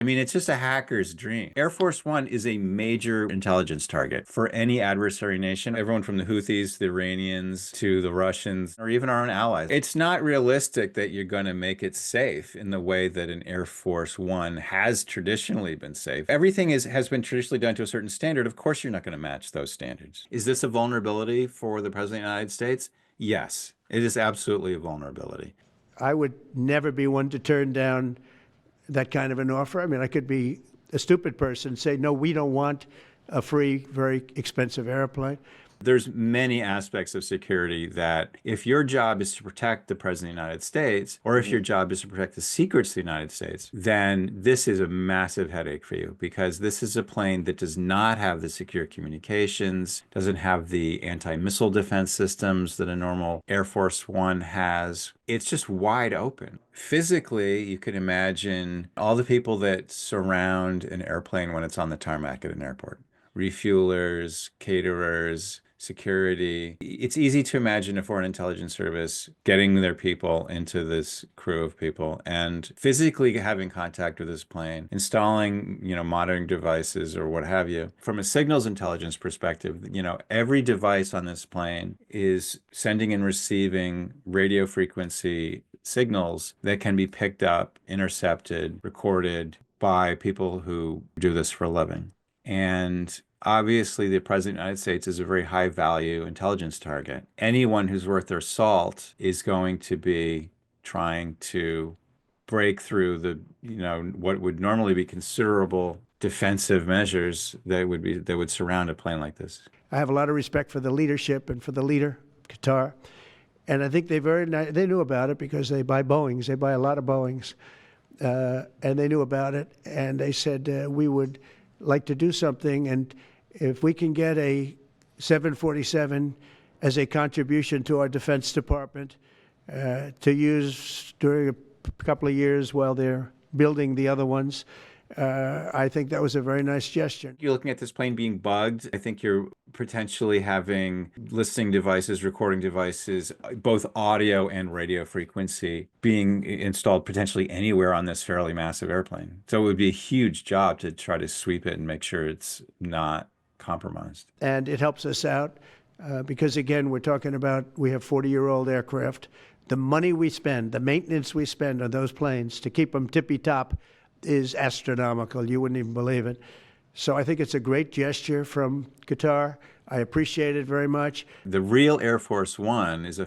I mean, it's just a hacker's dream. Air Force One is a major intelligence target for any adversary nation, everyone from the Houthis, the Iranians, to the Russians, or even our own allies. It's not realistic that you're going to make it safe in the way that an Air Force One has traditionally been safe. Everything has been traditionally done to a certain standard. Of course, you're not going to match those standards. Is this a vulnerability for the President of the United States? Yes, it is absolutely a vulnerability. I would never be one to turn down that kind of an offer. I mean, I could be a stupid person, say, no, we don't want a free, very expensive airplane. There's many aspects of security that if your job is to protect the President of the United States, or if your job is to protect the secrets of the United States, then this is a massive headache for you because this is a plane that does not have the secure communications, doesn't have the anti-missile defense systems that a normal Air Force One has. It's just wide open. Physically, you can imagine all the people that surround an airplane when it's on the tarmac at an airport. Refuelers, caterers, security. It's easy to imagine a foreign intelligence service getting their people into this crew of people and physically having contact with this plane, installing, modern devices or what have you. From a signals intelligence perspective, every device on this plane is sending and receiving radio frequency signals that can be picked up, intercepted, recorded by people who do this for a living. And obviously, the President of the United States is a very high value intelligence target. Anyone who's worth their salt is going to be trying to break through what would normally be considerable defensive measures that would surround a plane like this. I have a lot of respect for the leadership and for the leader, Qatar. And I think they knew about it because they buy Boeings. They buy a lot of Boeings. And they knew about it. And they said, we would like to do something, and if we can get a 747 as a contribution to our Defense Department to use during a couple of years while they're building the other ones, I think that was a very nice gesture. You're looking at this plane being bugged. I think you're potentially having listening devices, recording devices, both audio and radio frequency being installed potentially anywhere on this fairly massive airplane. So it would be a huge job to try to sweep it and make sure it's not compromised. And it helps us out because, again, we're talking about we have 40-year-old aircraft. The money we spend, the maintenance we spend on those planes to keep them tippy-top is astronomical. You wouldn't even believe it. So I think it's a great gesture from Qatar. I appreciate it very much. The real Air Force One is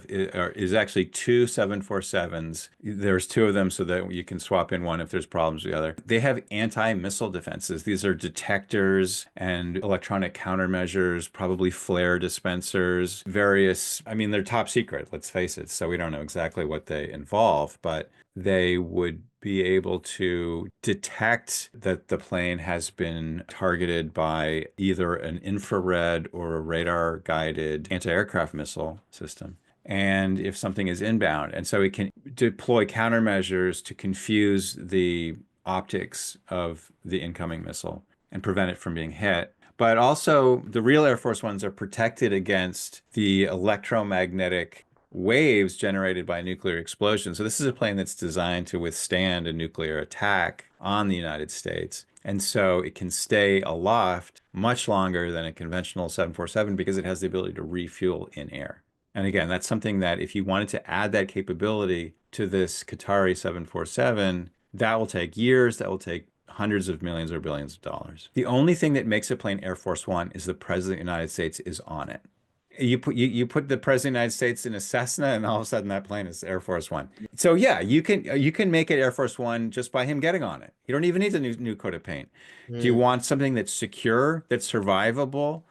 actually two 747s. There's two of them so that you can swap in one if there's problems with the other. They have anti-missile defenses. These are detectors and electronic countermeasures, probably flare dispensers, they're top secret, let's face it. So we don't know exactly what they involve, but they would be able to detect that the plane has been targeted by either an infrared or a radar-guided anti-aircraft missile system. And if something is inbound, and so it can deploy countermeasures to confuse the optics of the incoming missile and prevent it from being hit. But also, the real Air Force Ones are protected against the electromagnetic waves generated by nuclear explosion. So this is a plane that's designed to withstand a nuclear attack on the United States. And so it can stay aloft much longer than a conventional 747 because it has the ability to refuel in air. And again, that's something that if you wanted to add that capability to this Qatari 747, that will take years, that will take hundreds of millions or billions of dollars. The only thing that makes a plane Air Force One is the President of the United States is on it. You put the President of the United States in a Cessna, and all of a sudden that plane is Air Force One. So yeah, you can make it Air Force One just by him getting on it. You don't even need a new coat of paint. Do you want something that's secure, that's survivable,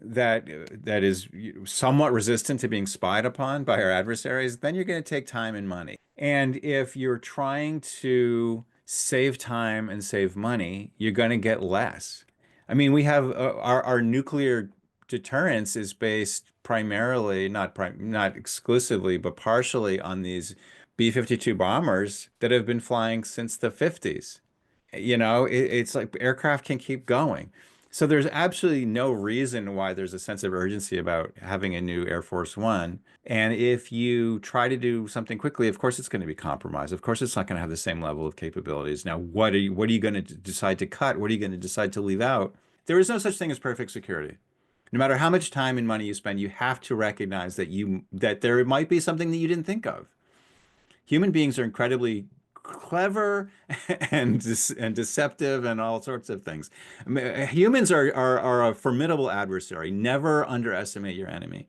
that is somewhat resistant to being spied upon by our adversaries? Then you're going to take time and money. And if you're trying to save time and save money, you're going to get less. I mean, we have our nuclear deterrence is based primarily, not exclusively, but partially on these B-52 bombers that have been flying since the 50s. It's like aircraft can keep going. So there's absolutely no reason why there's a sense of urgency about having a new Air Force One. And if you try to do something quickly, of course it's going to be compromised. Of course it's not going to have the same level of capabilities. Now, what are you going to decide to cut? What are you going to decide to leave out? There is no such thing as perfect security. No matter how much time and money you spend, you have to recognize that there might be something that you didn't think of. Human beings are incredibly clever and deceptive and all sorts of things. Humans are a formidable adversary. Never underestimate your enemy.